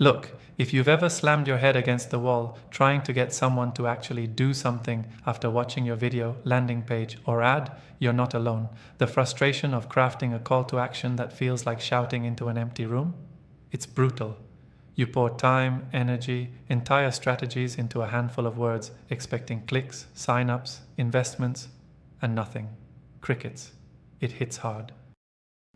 Look, if you've ever slammed your head against the wall trying to get someone to actually do something after watching your video, landing page, or ad, you're not alone. The frustration of crafting a call to action that feels like shouting into an empty room? It's brutal. You pour time, energy, entire strategies into a handful of words, expecting clicks, sign-ups, investments, and nothing. Crickets. It hits hard.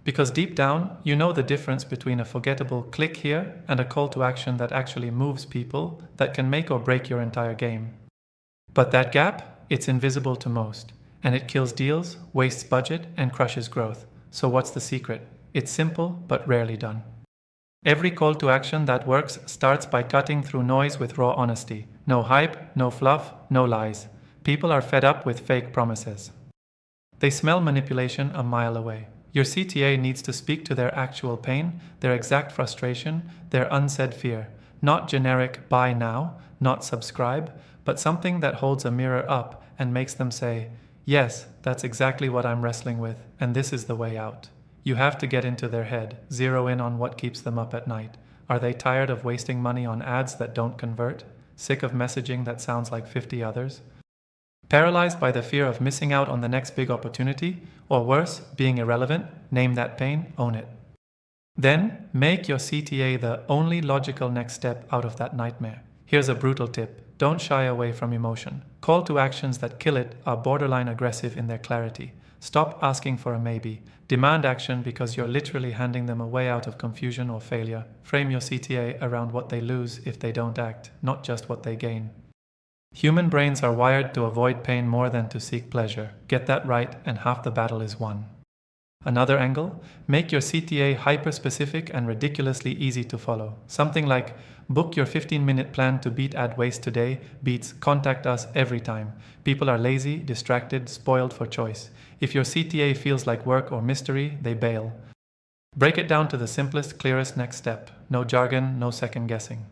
Because deep down, you know the difference between a forgettable click here and a call to action that actually moves people, that can make or break your entire game. But that gap, it's invisible to most, and it kills deals, wastes budget, and crushes growth. So what's the secret? It's simple, but rarely done. Every call to action that works starts by cutting through noise with raw honesty. No hype, no fluff, no lies. People are fed up with fake promises. They smell manipulation a mile away. Your CTA needs to speak to their actual pain, their exact frustration, their unsaid fear. Not generic buy now, not subscribe, but something that holds a mirror up and makes them say, yes, that's exactly what I'm wrestling with, and this is the way out. You have to get into their head, zero in on what keeps them up at night. Are they tired of wasting money on ads that don't convert? Sick of messaging that sounds like 50 others? Paralyzed by the fear of missing out on the next big opportunity, or worse, being irrelevant? Name that pain, own it. Then, make your CTA the only logical next step out of that nightmare. Here's a brutal tip. Don't shy away from emotion. Call to actions that kill it are borderline aggressive in their clarity. Stop asking for a maybe. Demand action because you're literally handing them a way out of confusion or failure. Frame your CTA around what they lose if they don't act, not just what they gain. Human brains are wired to avoid pain more than to seek pleasure. Get that right and half the battle is won. Another angle, make your CTA hyper-specific and ridiculously easy to follow. Something like, book your 15-minute plan to beat ad waste today beats contact us every time. People are lazy, distracted, spoiled for choice. If your CTA feels like work or mystery, they bail. Break it down to the simplest, clearest next step. No jargon, no second guessing.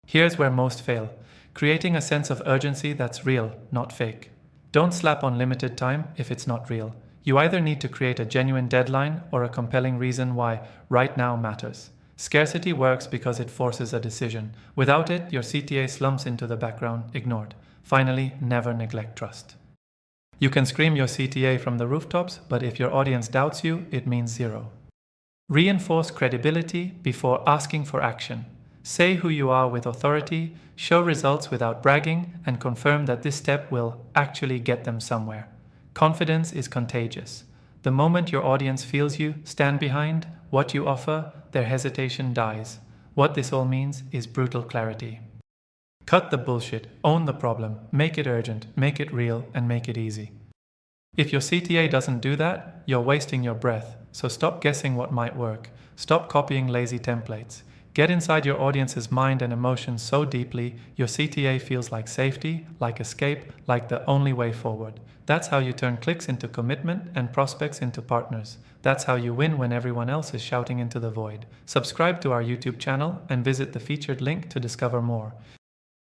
Here's where most fail. Creating a sense of urgency that's real, not fake. Don't slap on limited time if it's not real. You either need to create a genuine deadline or a compelling reason why right now matters. Scarcity works because it forces a decision. Without it, your CTA slumps into the background, ignored. Finally, never neglect trust. You can scream your CTA from the rooftops, but if your audience doubts you, it means zero. Reinforce credibility before asking for action. Say who you are with authority, show results without bragging, and confirm that this step will actually get them somewhere. Confidence is contagious. The moment your audience feels you stand behind what you offer, their hesitation dies. What this all means is brutal clarity. Cut the bullshit, own the problem, make it urgent, make it real, and make it easy. If your CTA doesn't do that, you're wasting your breath, so stop guessing what might work. Stop copying lazy templates. Get inside your audience's mind and emotions so deeply, your CTA feels like safety, like escape, like the only way forward. That's how you turn clicks into commitment and prospects into partners. That's how you win when everyone else is shouting into the void. Subscribe to our YouTube channel and visit the featured link to discover more.